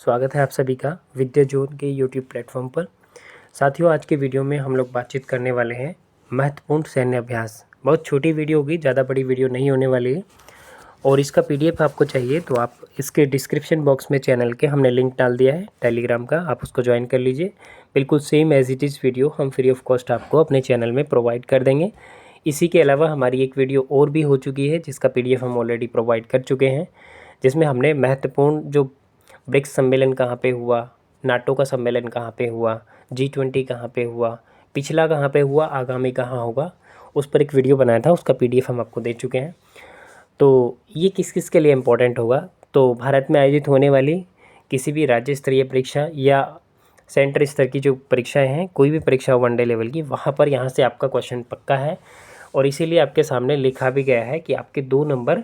स्वागत है आप सभी का विद्या जोन के यूट्यूब प्लेटफॉर्म पर। साथियों, आज के वीडियो में हम लोग बातचीत करने वाले हैं महत्वपूर्ण सैन्य अभ्यास। बहुत छोटी वीडियो होगी, ज़्यादा बड़ी वीडियो नहीं होने वाली है। और इसका पीडीएफ आपको चाहिए तो आप इसके डिस्क्रिप्शन बॉक्स में चैनल के हमने लिंक डाल दिया है टेलीग्राम का, आप उसको ज्वाइन कर लीजिए। बिल्कुल same as it is video हम फ्री ऑफ कॉस्ट आपको अपने चैनल में प्रोवाइड कर देंगे। इसी के अलावा हमारी एक वीडियो और भी हो चुकी है जिसका पीडीएफ हम ऑलरेडी प्रोवाइड कर चुके हैं, जिसमें हमने महत्वपूर्ण जो ब्रिक्स सम्मेलन कहाँ पे हुआ, नाटो का सम्मेलन कहाँ पे हुआ, G20 कहाँ पे हुआ, पिछला कहाँ पे हुआ, आगामी कहाँ होगा, उस पर एक वीडियो बनाया था। उसका पीडीएफ हम आपको दे चुके हैं। तो ये किस किस के लिए इम्पोर्टेंट होगा, तो भारत में आयोजित होने वाली किसी भी राज्य स्तरीय परीक्षा या सेंटर स्तर की जो परीक्षाएं हैं, कोई भी परीक्षा हो वनडे लेवल की, वहाँ पर यहाँ से आपका क्वेश्चन पक्का है। और इसीलिए आपके सामने लिखा भी गया है कि आपके 2 नंबर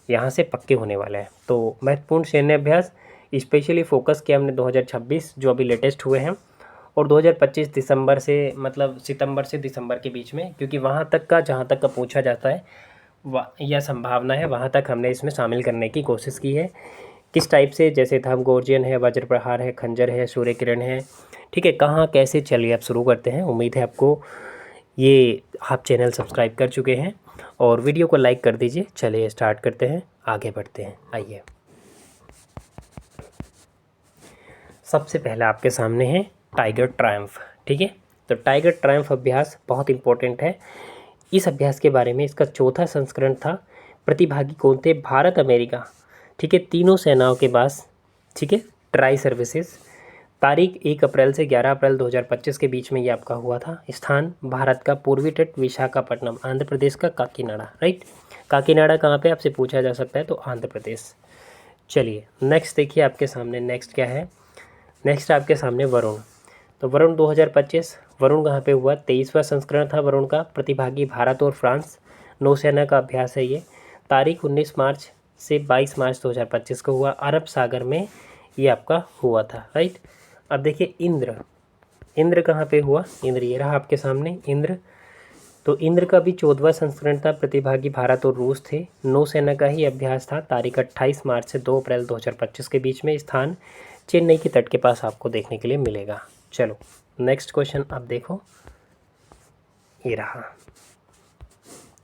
यहाँ से पक्के होने वाले हैं। तो महत्वपूर्ण सैन्य अभ्यास स्पेशली फोकस किया हमने 2026 जो अभी लेटेस्ट हुए हैं, और 2025 दिसंबर से, मतलब सितंबर से दिसंबर के बीच में, क्योंकि वहाँ तक का जहाँ तक का पूछा जाता है या संभावना है, वहाँ तक हमने इसमें शामिल करने की कोशिश की है। किस टाइप से, जैसे थर्मगोर्जियन है, वज्र प्रहार है, खंजर है, सूर्य किरण है, ठीक है, कहाँ कैसे। चलिए अब शुरू करते हैं। उम्मीद है आपको ये आप चैनल सब्सक्राइब कर चुके हैं और वीडियो को लाइक कर दीजिए। चलिए स्टार्ट करते हैं, आगे बढ़ते हैं। आइए, सबसे पहला आपके सामने है टाइगर ट्रायम्फ। ठीक है, तो टाइगर ट्रायम्फ अभ्यास बहुत इंपॉर्टेंट है। इस अभ्यास के बारे में इसका 4था संस्करण था। प्रतिभागी कौन थे? भारत, अमेरिका, ठीक है, तीनों सेनाओं के पास, ठीक है, ट्राई सर्विसेज। तारीख 1 अप्रैल से 11 अप्रैल 2025 के बीच में ये आपका हुआ था। स्थान भारत का पूर्वी तट, विशाखापट्टनम, आंध्र प्रदेश का काकीनाडा। राइट, काकीनाडा कहाँ पे आपसे पूछा जा सकता है, तो आंध्र प्रदेश। चलिए नेक्स्ट देखिए आपके सामने, नेक्स्ट क्या है? नेक्स्ट आपके सामने वरुण। तो वरुण 2025, वरुण कहाँ पे हुआ? 23वां संस्करण था वरुण का। प्रतिभागी भारत और फ्रांस, नौसेना का अभ्यास है ये। तारीख 19 मार्च से 22 मार्च 2025 को हुआ। अरब सागर में ये आपका हुआ था। राइट, अब देखिए इंद्र। इंद्र कहाँ पे हुआ? इंद्र ये रहा आपके सामने, इंद्र। तो इंद्र का भी 14वां संस्करण था। प्रतिभागी भारत और रूस थे। नौसेना का ही अभ्यास था। तारीख 28 मार्च से 2 अप्रैल 2025 के बीच में। स्थान चेन्नई के तट के पास आपको देखने के लिए मिलेगा। चलो नेक्स्ट क्वेश्चन आप देखो, ये रहा।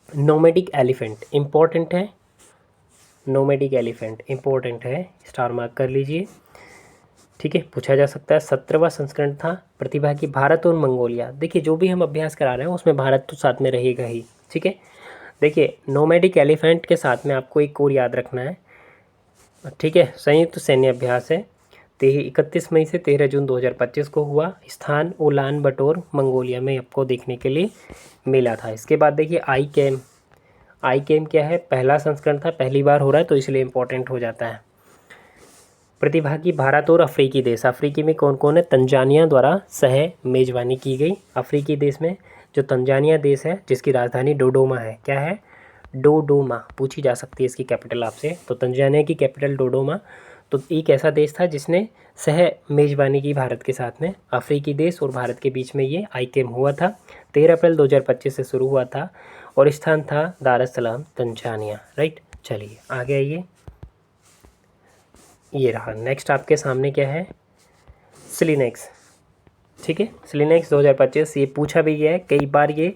नोमैडिक एलिफेंट इंपॉर्टेंट है। नोमैडिक एलिफेंट इंपॉर्टेंट है, स्टार मार्क कर लीजिए। ठीक है, पूछा जा सकता है। 17वां संस्करण था। प्रतिभागी भारत और मंगोलिया। देखिए जो भी हम अभ्यास करा रहे हैं उसमें भारत तो साथ में रहेगा ही। ठीक है, देखिए नोमैडिक एलिफेंट के साथ में आपको एक और याद रखना है। ठीक है, संयुक्त सैन्य अभ्यास है। 31 मई से 13 जून 2025 को हुआ। स्थान उलान बटोर, मंगोलिया में आपको देखने के लिए मिला था। इसके बाद देखिए आई कैम। आई कैम क्या है? पहला संस्करण था, पहली बार हो रहा है तो इसलिए इम्पोर्टेंट हो जाता है। प्रतिभागी भारत और अफ्रीकी देश। अफ्रीकी में कौन कौन है? तंजानिया द्वारा सह मेजबानी की गई। अफ्रीकी देश में जो तंजानिया देश है, जिसकी राजधानी डोडोमा है। क्या है? डोडोमा। पूछी जा सकती है इसकी कैपिटल आपसे, तो तंजानिया की कैपिटल डोडोमा। तो एक ऐसा देश था जिसने सह मेजबानी की भारत के साथ में। अफ्रीकी देश और भारत के बीच में ये आईकेम हुआ था। 13 अप्रैल 2025 से शुरू हुआ था और स्थान था दार एस सलाम, तंजानिया। राइट, चलिए आगे आइए, ये रहा। नेक्स्ट आपके सामने क्या है? सिलिनेक्स। ठीक है, सिलिनेक्स 2025 ये पूछा भी गया है, कई बार ये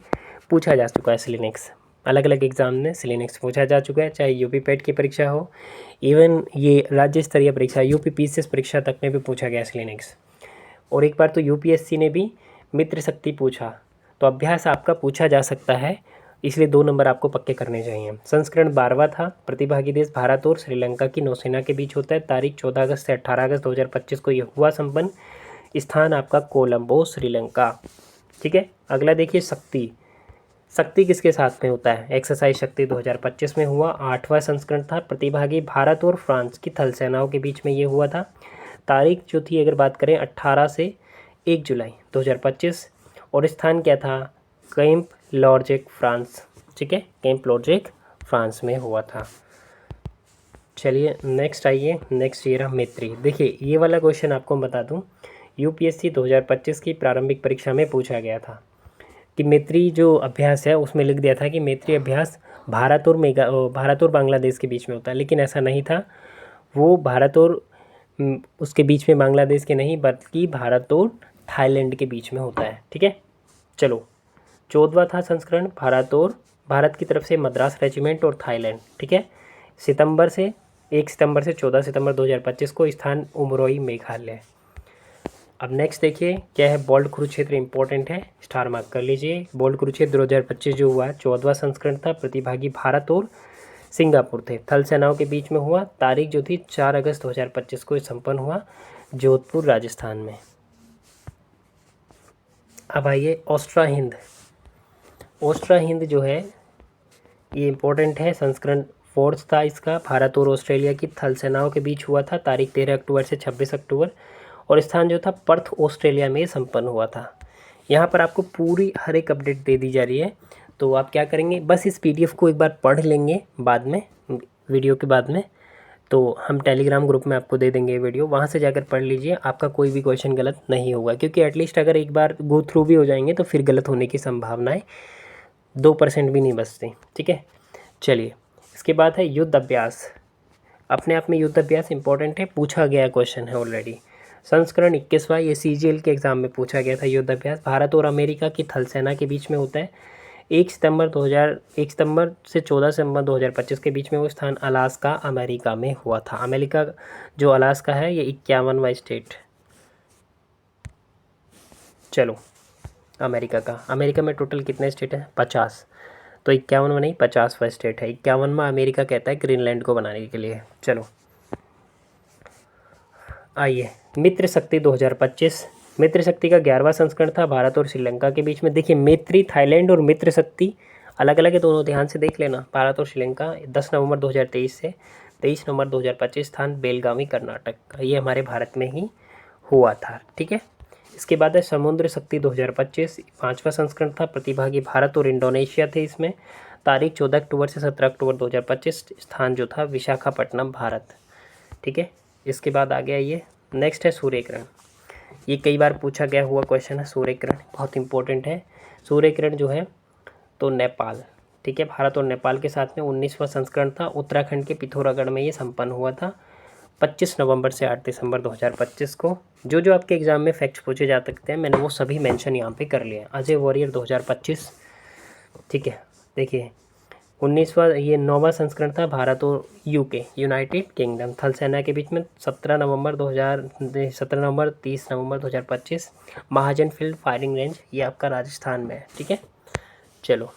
पूछा जा चुका है। सिलिनेक्स अलग अलग एग्जाम में सिलिनेक्स पूछा जा चुका है, चाहे यूपी पेट की परीक्षा हो, इवन ये राज्य स्तरीय परीक्षा यूपी पीसीएस परीक्षा तक में भी पूछा गया सिलिनेक्स। और एक बार तो यूपीएससी ने भी मित्र शक्ति पूछा। तो अभ्यास आपका पूछा जा सकता है, इसलिए 2 नंबर आपको पक्के करने चाहिए। संस्करण 12वां था। प्रतिभागी देश भारत और श्रीलंका की नौसेना के बीच होता है। तारीख 14 अगस्त से 18 अगस्त 2025 को यह हुआ संपन्न। स्थान आपका कोलंबो, श्रीलंका। ठीक है, अगला देखिए शक्ति। शक्ति किसके साथ में होता है? एक्सरसाइज शक्ति 2025 में हुआ। 8वां संस्करण था। प्रतिभागी भारत और फ्रांस की थल सेनाओं के बीच में ये हुआ था। तारीख जो थी अगर बात करें 18 से 1 जुलाई 2025, और स्थान क्या था? Camp Larzac, France. ठीक है, कैंप लॉर्जेक फ्रांस में हुआ था। चलिए नेक्स्ट आइए, नेक्स्ट ये रहा मैत्री। देखिए ये वाला क्वेश्चन आपको बता दूं, यूपीएससी 2025 की प्रारंभिक परीक्षा में पूछा गया था कि मैत्री जो अभ्यास है उसमें लिख दिया था कि मैत्री अभ्यास भारत और बांग्लादेश के बीच में होता है, लेकिन ऐसा नहीं था। वो भारत और उसके बीच में बांग्लादेश के नहीं बल्कि भारत और थाईलैंड के बीच में होता है। ठीक है, चलो 14वां था संस्करण भारत की तरफ से मद्रास रेजिमेंट और थाईलैंड। ठीक है, 1 सितंबर से 14 सितंबर 2025 को, स्थान उमरोई मेघालय। अब नेक्स्ट देखिए क्या है, बोल्ड कुरुक्षेत्र इंपॉर्टेंट है, स्टार मार्क कर लीजिए। बोल्ड कुरुक्षेत्र 2025 जो हुआ 14वां संस्करण था, प्रतिभागी भारत और सिंगापुर थे, थल सेनाओं के बीच में हुआ। तारीख जो थी 4 अगस्त 2025 को संपन्न हुआ जोधपुर राजस्थान में। अब आइए ओस्ट्रा हिंद जो है ये इम्पोर्टेंट है, संस्करण 4 था इसका, भारत और ऑस्ट्रेलिया की थल सेनाओं के बीच हुआ था, तारीख 13 अक्टूबर से 26 अक्टूबर, और स्थान जो था पर्थ ऑस्ट्रेलिया में संपन्न हुआ था। यहाँ पर आपको पूरी हर एक अपडेट दे दी जा रही है, तो आप क्या करेंगे, बस इस PDF को एक बार पढ़ लेंगे बाद में, वीडियो के बाद में, तो हम टेलीग्राम ग्रुप में आपको दे देंगे ये वीडियो, वहाँ से जाकर पढ़ लीजिए, आपका कोई भी क्वेश्चन गलत नहीं होगा, क्योंकि एटलीस्ट अगर एक बार गो थ्रू भी हो जाएंगे तो फिर गलत होने की संभावनाएं 2% भी नहीं बचती। ठीक है, चलिए इसके बाद है युद्ध अभ्यास। अपने आप में युद्ध अभ्यास इंपॉर्टेंट है, पूछा गया क्वेश्चन है ऑलरेडी। संस्करण 21वां, ये CGL के एग्जाम में पूछा गया था। युद्ध अभ्यास भारत और अमेरिका की थल सेना के बीच में होता है। 1 सितंबर से 14 सितंबर 2025 के बीच में वो स्थान अलास्का अमेरिका में हुआ था। अमेरिका जो अलास्का है ये 51वां स्टेट। चलो अमेरिका में टोटल कितने स्टेट हैं, 50, तो 51वां नहीं 50वां स्टेट है। 51वां अमेरिका कहता है ग्रीनलैंड को बनाने के लिए। चलो आइए मित्र शक्ति 2025, मित्र शक्ति का 11वां संस्करण था, भारत और श्रीलंका के बीच में। देखिए मैत्री थाईलैंड और मित्र शक्ति अलग अलग है दोनों, ध्यान से देख लेना। भारत और श्रीलंका 10 नवंबर 2023 से 23 नवंबर 2025, स्थान बेलगावी कर्नाटक, ये हमारे भारत में ही हुआ था। ठीक है, इसके बाद है समुद्र शक्ति 2025, 5वां संस्करण था, प्रतिभागी भारत और इंडोनेशिया थे इसमें। तारीख 14 अक्टूबर से 17 अक्टूबर 2025, स्थान जो था विशाखापट्टनम भारत। ठीक है, इसके बाद आ गया ये नेक्स्ट है सूर्यग्रहण। ये कई बार पूछा गया हुआ क्वेश्चन है, सूर्यग्रहण बहुत इंपॉर्टेंट है। सूर्यग्रहण जो है तो नेपाल, ठीक है, भारत और नेपाल के साथ में 19वां संस्करण था, उत्तराखंड के पिथौरागढ़ में ये संपन्न हुआ था 25 नवंबर से 8 दिसंबर 2025 को। जो आपके एग्जाम में फैक्ट्स पूछे जा सकते हैं मैंने वो सभी मेंशन यहाँ पे कर लिए हैं। अजय वॉरियर 2025, ठीक है, देखिए 19वां ये 9वां संस्करण था, भारत और UK यूनाइटेड किंगडम थल सेना के बीच में 17 नवंबर 30 नवंबर 2025। महाजन फील्ड फायरिंग रेंज ये आपका राजस्थान में है। ठीक है, चलो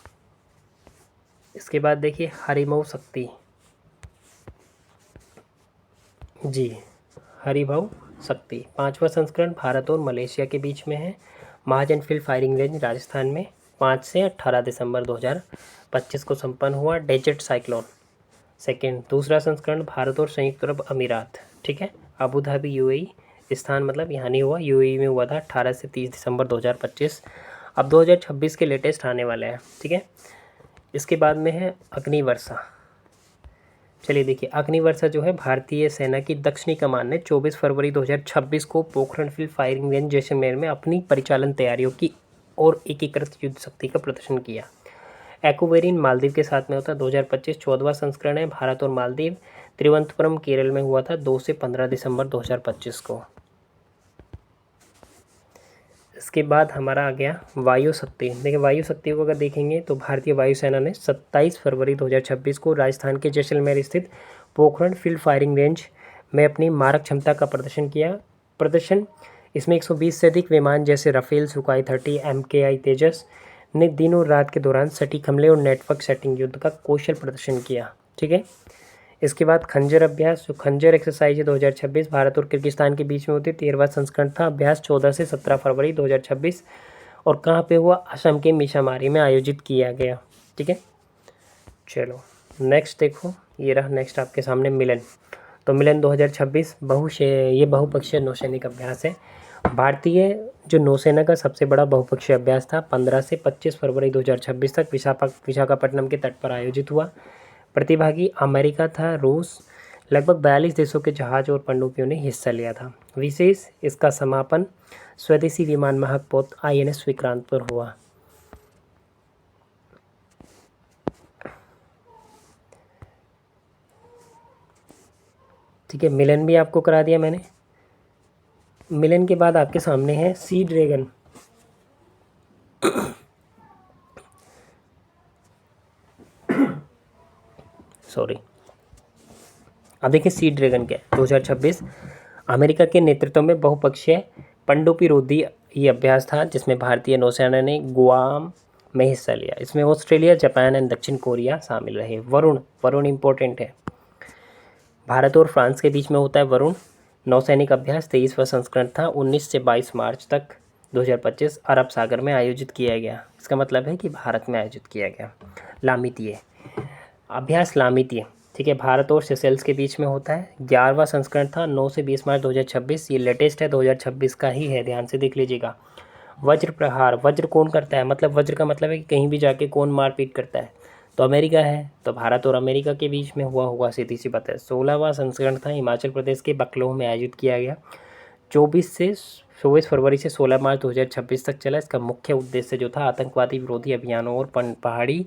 इसके बाद देखिए हरिमऊ शक्ति जी, हरिभाऊ शक्ति 5वां संस्करण भारत और मलेशिया के बीच में है। महाजन फील्ड फायरिंग रेंज राजस्थान में 5 से 18 दिसंबर 2025 को संपन्न हुआ। डेजर्ट साइक्लोन सेकेंड, दूसरा संस्करण भारत और संयुक्त अरब अमीरात, ठीक है, अबू धाबी UAE, स्थान मतलब यहाँ नहीं हुआ, UAE में हुआ था 18 से 30 दिसंबर 2025। अब 2026 के लेटेस्ट आने वाले हैं। ठीक है, इसके बाद में है अग्निवर्षा। चलिए देखिए अग्निवर्षा जो है भारतीय सेना की दक्षिणी कमान ने 24 फरवरी 2026 को Pokhran field firing range Jaisalmer में अपनी परिचालन तैयारियों की और एकीकृत युद्ध शक्ति का प्रदर्शन किया। एक्वेरिन मालदीव के साथ में होता है। 2025 14वां संस्करण है, भारत और मालदीव, तिरुवनंतपुरम केरल में हुआ था 2 से 15 दिसंबर 2025 को। इसके बाद हमारा आ गया वायु शक्ति। देखिए वायु शक्ति को अगर देखेंगे तो भारतीय वायुसेना ने 27 फरवरी 2026 को राजस्थान के जैसलमेर स्थित पोखरण फील्ड फायरिंग रेंज में अपनी मारक क्षमता का प्रदर्शन किया। इसमें 120 से अधिक विमान जैसे राफेल, सुखाई 30, MKI तेजस ने दिनों रात के दौरान सटीक हमले और नेटवर्क सेटिंग युद्ध का कौशल प्रदर्शन किया। ठीक है, इसके बाद खंजर अभ्यास, जो खंजर एक्सरसाइज है 2026, भारत और किर्गिस्तान के बीच में होती है। 13वां संस्करण था, अभ्यास 14 से 17 फरवरी 2026 और कहाँ पे हुआ, असम के मिशामारी में आयोजित किया गया। ठीक है, चलो नेक्स्ट देखो, ये रहा नेक्स्ट आपके सामने मिलन। तो मिलन 2026 ये बहुपक्षीय नौसैनिक अभ्यास है। भारतीय जो नौसेना का सबसे बड़ा बहुपक्षीय अभ्यास था, 15 से 25 फरवरी 2026 तक विशाखापट्टनम के तट पर आयोजित हुआ। प्रतिभागी अमेरिका था, रूस, लगभग 42 देशों के जहाज और पनडुब्बियों ने हिस्सा लिया था। विशेष इसका समापन स्वदेशी विमान वाहक पोत INS विक्रांत पर हुआ। ठीक है, मिलन भी आपको करा दिया मैंने। मिलन के बाद आपके सामने है सी ड्रैगन। सॉरी। अब देखिए सी ड्रैगन क्या है। 2026 अमेरिका के नेतृत्व में बहुपक्षीय पनडुब्बी रोधी ये अभ्यास था जिसमें भारतीय नौसेना ने गुआम में हिस्सा लिया। इसमें ऑस्ट्रेलिया, जापान एंड दक्षिण कोरिया शामिल रहे। वरुण इंपॉर्टेंट है। भारत और फ्रांस के बीच में होता है वरुण। नौसैनिक अभ्यास 23वां संस्करण था। 19 से 22 मार्च तक 2025 अरब सागर में आयोजित किया गया। इसका मतलब है कि भारत में आयोजित किया गया। लामितीय अभ्यास, लामितीय, ठीक है, भारत और सेशेल्स के बीच में होता है। 11वां संस्करण था। 9 से 20 मार्च 2026। ये लेटेस्ट है, 2026 का ही है, ध्यान से देख लीजिएगा। वज्र प्रहार, वज्र कौन करता है, मतलब वज्र का मतलब है कि कहीं भी जाके कौन मारपीट करता है, तो अमेरिका है। तो भारत और अमेरिका के बीच में हुआ होगा, सीधी सी बात है। 16वां संस्करण था। हिमाचल प्रदेश के बकलोह में आयोजित किया गया। 24 फरवरी से 16 मार्च 2026 तक चला। इसका मुख्य उद्देश्य जो था आतंकवादी विरोधी अभियानों और पहाड़ी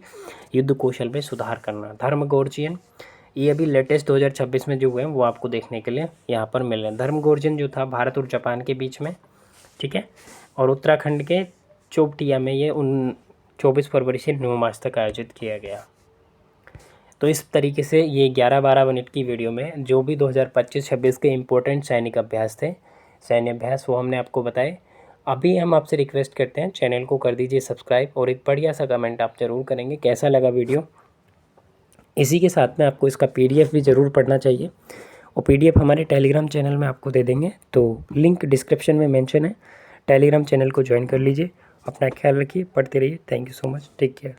युद्ध कौशल में सुधार करना। धर्मगोर्जियन, ये अभी लेटेस्ट 2026 में जो हुए हैं वो आपको देखने के लिए यहाँ पर मिल रहे हैं। धर्मगोर्जियन जो था भारत और जापान के बीच में, ठीक है, और उत्तराखंड के चोपटिया में ये 24 फरवरी से 9 मार्च तक आयोजित किया गया। तो इस तरीके से ये 11-12 मिनट की वीडियो में जो भी 2025-26 के इम्पोर्टेंट सैनिक अभ्यास थे, सैन्य अभ्यास, वो हमने आपको बताए। अभी हम आपसे रिक्वेस्ट करते हैं चैनल को कर दीजिए सब्सक्राइब और एक बढ़िया सा कमेंट आप ज़रूर करेंगे कैसा लगा वीडियो। इसी के साथ में आपको इसका PDF भी ज़रूर पढ़ना चाहिए और PDF हमारे टेलीग्राम चैनल में आपको दे देंगे, तो लिंक डिस्क्रिप्शन में मेंशन है। टेलीग्राम चैनल को ज्वाइन कर लीजिए। अपना ख्याल रखिए, पढ़ते रहिए। Thank you so much, take care.